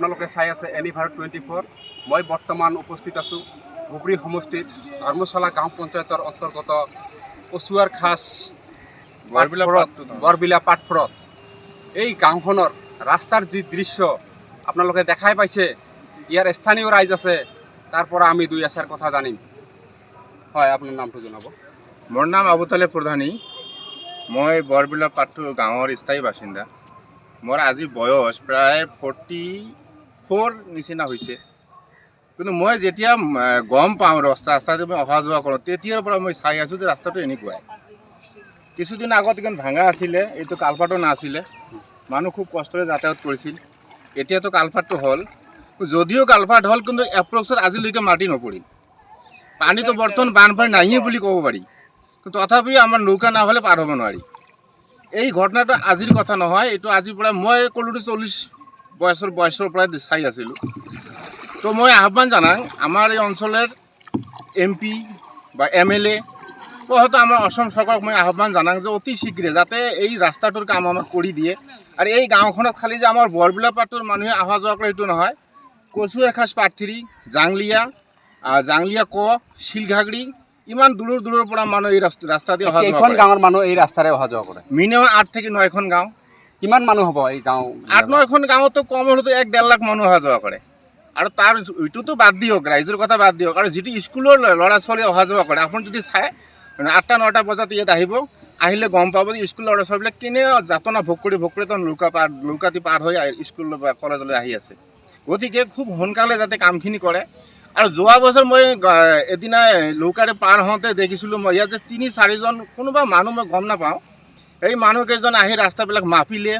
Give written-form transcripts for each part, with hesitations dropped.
আপোনালোকে চাই আছে এনি ভাৰত 24। মই বৰ্তমান উপস্থিত আছোঁ ধুবুৰী সমষ্টিত ধৰ্মশালা গাঁও পঞ্চায়তৰ অন্তৰ্গত কচুৱাৰ খাছ বৰবিলা পাটফৰত। এই গাঁওখনৰ ৰাস্তাৰ যি দৃশ্য আপোনালোকে দেখাই পাইছে, ইয়াৰ স্থানীয় ৰাইজ আছে, তাৰ পৰা আমি দুই এষাৰ কথা জানিম। হয়, আপোনাৰ নামটো জনাব। মোৰ নাম আবুতালে প্ৰধানী। মই বৰবিলা পাট্টু গাঁৱৰ স্থায়ী বাসিন্দা। মোৰ আজি বয়স প্ৰায় 44 নিচিনা হৈছে। কিন্তু মই যেতিয়া গম পাওঁ ৰাস্তাতে মই অহা যোৱা কৰোঁ, তেতিয়াৰ পৰা মই চাই আছোঁ যে ৰাস্তাটো এনেকুৱাই। কিছুদিন আগত এখন ভাঙা আছিলে, এইটো কালভাৰ্টো নাছিলে, মানুহ খুব কষ্টৰে যাতায়াত কৰিছিল। এতিয়াতো কালভাৰ্টো হ'ল, যদিও কালভাৰ্ট হ'ল কিন্তু এপ্ৰক্সত আজিলৈকে মাটি নপৰিল। পানীটো বৰ্তমান বানপানী নাহিয়ে বুলি ক'ব পাৰি, তথাপিও আমাৰ নৌকা নাহ'লে পাৰ হ'ব নোৱাৰি। এই ঘটনাটো আজিৰ কথা নহয়, এইটো আজিৰ পৰা মই ক'লোতো 40 বয়সৰ পৰা চাই আছিলোঁ। তো মই আহ্বান জনাং আমাৰ এই অঞ্চলৰ MP বা MLA হয়তো আমাৰ অসম চৰকাৰক মই আহ্বান জনাং যে অতি শীঘ্ৰে যাতে এই ৰাস্তাটোৰ কাম আমাক কৰি দিয়ে। আৰু এই গাঁওখনত খালি যে আমাৰ বৰবিলা পাট্টুৰ মানুহে অহা যোৱা কৰে সেইটো নহয়, কচুৱাৰ খাছ পাটথিৰি, জাংলিয়া ক, শিলঘাগৰি, ইমান দূৰৰ পৰা মানুহ এই ৰাস্তা দি অহা যোৱা কৰে। গাঁৱৰ মানুহ এই ৰাস্তাৰে অহা যোৱা কৰে? মিনিমাম 8 থেকে 9খন গাঁও। কিমান মানুহ হ'ব এই গাঁও? 8-9খন গাঁৱতো কম হ'লেতো 1-1.5 লাখ মানুহ অহা যোৱা কৰে। আৰু তাৰ এইটোতো বাদ দিয়ক, ৰাইজৰ কথা বাদ দিয়ক, আৰু যিটো স্কুলৰ ল'ৰা ছোৱালী অহা যোৱা কৰে, আপুনি যদি চাই 8টা-9টা বজাত ইয়াত আহিলে গম পাব যে স্কুলৰ ল'ৰা ছোৱালীবিলাক কেনে যাতনা ভোগ কৰি নৌকাটি পাৰ হৈ স্কুল বা কলেজলৈ আহি আছে। গতিকে খুব সোনকালে যাতে কামখিনি কৰে। আৰু যোৱা বছৰ মই এদিনা নৌকাৰে পাৰ হওঁতে দেখিছিলোঁ, মই ইয়াত যে 3-4জন কোনোবা মানুহ মই গম নাপাওঁ, এই মানুহকেইজন আহি ৰাস্তাবিলাক মাপিলে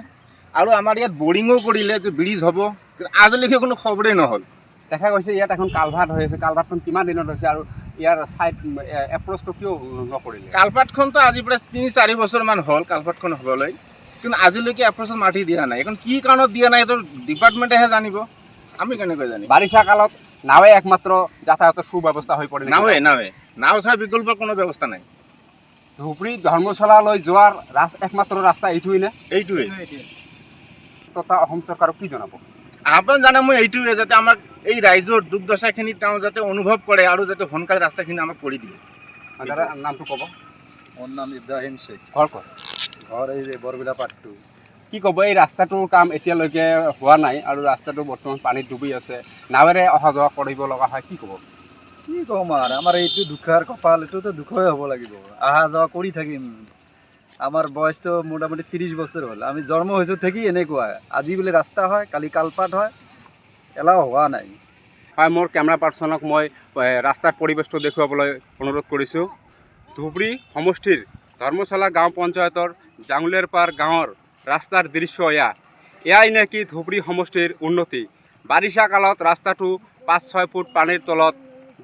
আৰু আমাৰ ইয়াত বৰিঙো কৰিলে যে ব্ৰিজ হ'ব, কিন্তু আজিলৈকে কোনো খবৰেই নহ'ল। দেখা গৈছে ইয়াত এখন কালভাৰ্ট হৈ আছে, কালভাৰ্টখন কিমান দিনত হৈছে আৰু ইয়াৰ ছাইড এপ্ৰ'চটো কিয় নকৰিলে? কালভাৰ্টখনতো আজি প্ৰায় 3-4 বছৰমান হ'ল কালভাৰ্টখন হ'বলৈ, কিন্তু আজিলৈকে এপ্ৰ'চত মাটি দিয়া নাই। এখন কি কাৰণত দিয়া নাই এইটো ডিপাৰ্টমেণ্টেহে জানিব, আমি কেনেকৈ জানিম। বাৰিষা কালত নাৱে একমাত্ৰ যাতায়াতৰ সুব্যৱস্থা হৈ পৰে। নাও ছাড়া বিকল্প কোনো ব্যৱস্থা নাই। ধুবুৰী ধৰ্মশালালৈ যোৱাৰ একমাত্ৰ ৰাস্তা এইটোৱেই নে? এইটোৱেই। তথা অসম চৰকাৰক কি জনাব? আহ্বান জনাম মই এইটোৱে, যাতে আমাক এই ৰাইজৰ দুৰ্দশাখিনি তেওঁ যাতে অনুভৱ কৰে আৰু যাতে সোনকালে ৰাস্তাখিনি আমাক কৰি দিয়ে। দাদা নামটো ক'ব। মোৰ নাম ইব্ৰাহিম শ্বেখ। ঘৰ ক'ত? ঘৰ এই যে বৰবিলা পাট্টু। কি ক'ব, এই ৰাস্তাটোৰ কাম এতিয়ালৈকে হোৱা নাই আৰু ৰাস্তাটো বৰ্তমান পানীত ডুবি আছে, নাৱেৰে অহা যোৱা কৰিব লগা হয়, কি ক'ব? কি ক'ম আৰু, আমাৰ এইটো দুখৰ কপাল, এইটোতো দুখই হ'ব লাগিব। অহা যোৱা কৰি থাকিম। আমাৰ বয়সটো মোটামুটি 30 বছৰ হ'ল। আমি জন্ম হৈছোঁ থাকি এনেকুৱা, আজি বোলে ৰাস্তা হয়, কালি কালপাট হয়, এলাও হোৱা নাই। হয়, মোৰ কেমেৰা পাৰ্চনক মই ৰাস্তাৰ পৰিৱেশটো দেখুৱাবলৈ অনুৰোধ কৰিছোঁ। ধুবুৰী সমষ্টিৰ ধৰ্মশালা গাঁও পঞ্চায়তৰ জাংলিয়াৰ পাৰ গাঁৱৰ ৰাস্তাৰ দৃশ্য এয়াই নেকি ধুবুৰী সমষ্টিৰ উন্নতি। বাৰিষা কালত ৰাস্তাটো 5-6 ফুট পানীৰ তলত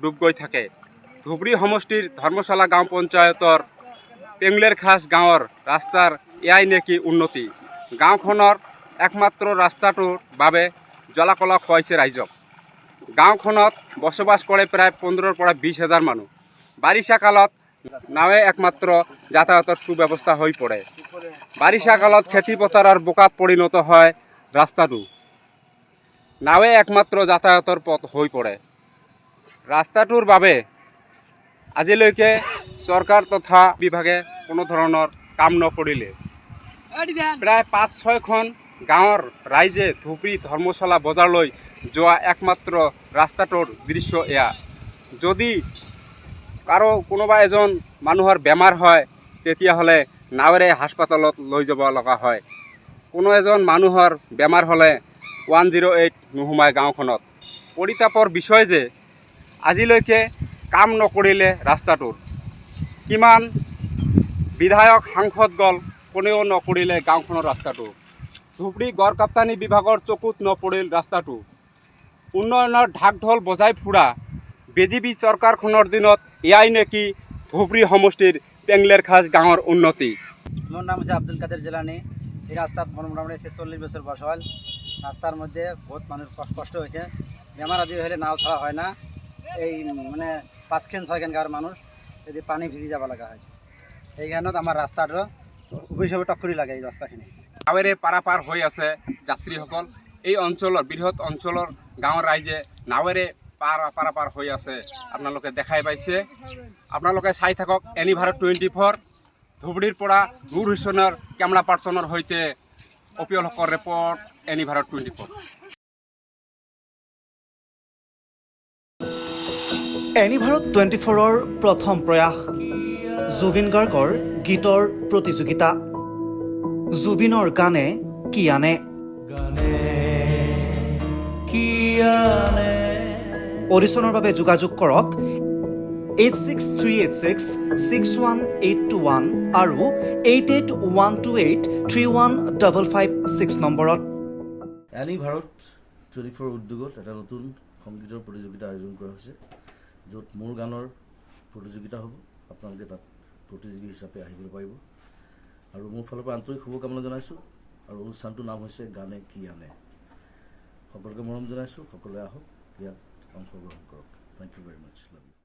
ডুব গৈ থাকে। ধুবুৰী সমষ্টিৰ ধৰ্মশালা গাঁও পঞ্চায়তৰ পেংলেৰ খাছ গাঁৱৰ ৰাস্তাৰ এয়াই নেকি উন্নতি। গাঁওখনৰ একমাত্ৰ ৰাস্তাটোৰ বাবে জলাকলা খুৱাইছে ৰাইজক। গাঁওখনত বসবাস কৰে প্ৰায় 15 পৰা 20 হাজাৰ মানুহ। বাৰিষা কালত নাৱে একমাত্ৰ যাতায়াতৰ সুব্যৱস্থা হৈ পৰে। বাৰিষা কালত খেতি পথাৰৰ বোকাত পৰিণত হয় ৰাস্তাটো। নাৱে একমাত্ৰ যাতায়াতৰ পথ হৈ পৰে। ৰাস্তাটোৰ বাবে আজিলৈকে চৰকাৰ তথা বিভাগে কোনো ধৰণৰ কাম নকৰিলে। প্ৰায় 5-6খন গাঁৱৰ ৰাইজে ধুবুৰী ধৰ্মশালা বজাৰলৈ যোৱা একমাত্ৰ ৰাস্তাটোৰ দৃশ্য এয়া। যদি কোনোবা এজন মানুহৰ বেমাৰ হয়, তেতিয়াহ'লে নাৱেৰে হাস্পাতালত লৈ যাব লগা হয়। কোনো এজন মানুহৰ বেমাৰ হ'লে 108 নোসোমায় গাঁওখনত। পৰিতাপৰ বিষয় যে আজিলৈকে কাম নকৰিলে ৰাস্তাটোৰ। কিমান বিধায়ক সাংসদ গ'ল, কোনেও নকৰিলে গাঁওখনৰ ৰাস্তাটো। ধুবুৰী গড়কাপ্তানি বিভাগৰ চকুত নপৰিল ৰাস্তাটো। উন্নয়নৰ ঢাক ঢোল বজাই ফুৰা BJP চৰকাৰখনৰ দিনত এয়াই নেকি ধুবুৰী সমষ্টিৰ পেংলেৰ খাছ গাঁৱৰ উন্নতি। মোর নাম হচ্ছে আব্দুল কাদের জিলানি। এই রাস্তাত মোটামুটি 40 বছর বয়স হল। রাস্তার মধ্যে বহুত মানুষ কষ্ট হয়েছে। বেমার আদি হলে নাও ছাড়া হয় না। এই মানে 5-6 গাঁৱৰ মানুষ যদি পানী ভিজি যাব লগা হয়েছে। এইখানত আমাৰ ৰাস্তাটা অভিশাপে টক্কৰি লাগে এই ৰাস্তাখিনি। নাৱেৰে পাৰাপাৰ হৈ আছে যাত্ৰীসকল। এই অঞ্চলৰ বৃহৎ অঞ্চলৰ গাঁৱৰ ৰাইজে নাৱেৰে পাৰাপাৰ হৈ আছে আপোনালোকে দেখাই পাইছে। আপোনালোকে চাই থাকক এনি ভাৰত 24 ধুবুৰীৰ পৰা দূৰ হুছেইনৰ কেমেৰা পাৰ্চনৰ সৈতে অপিয়ল হকৰ report NE Bharat 24। NE Bharat 24ৰ প্ৰথম প্ৰয়াস জুবিন গাৰ্গৰ গীতৰ প্ৰতিযোগিতা। জুবিনৰ গানে কি আনে। অডিশ্যনৰ বাবে যোগাযোগ কৰক 8638661821 আৰু 8812831556 নম্বৰত। এনি ভাৰত 24 উদ্যোগত এটা নতুন সংগীতৰ প্ৰতিযোগিতা আয়োজন কৰা হৈছে, য'ত মোৰ গানৰ প্ৰতিযোগিতা হ'ব। আপোনালোকে তাত প্ৰতিযোগী হিচাপে আহিবলৈ পাৰিব আৰু মোৰ ফালৰ পৰা আন্তৰিক শুভকামনা জনাইছোঁ। আৰু অনুষ্ঠানটোৰ নাম হৈছে গানে কি আনে। সকলোকে মৰম জনাইছোঁ, সকলোৱে আহক, ইয়াত অংশগ্ৰহণ কৰক। Thank you very much. Love U.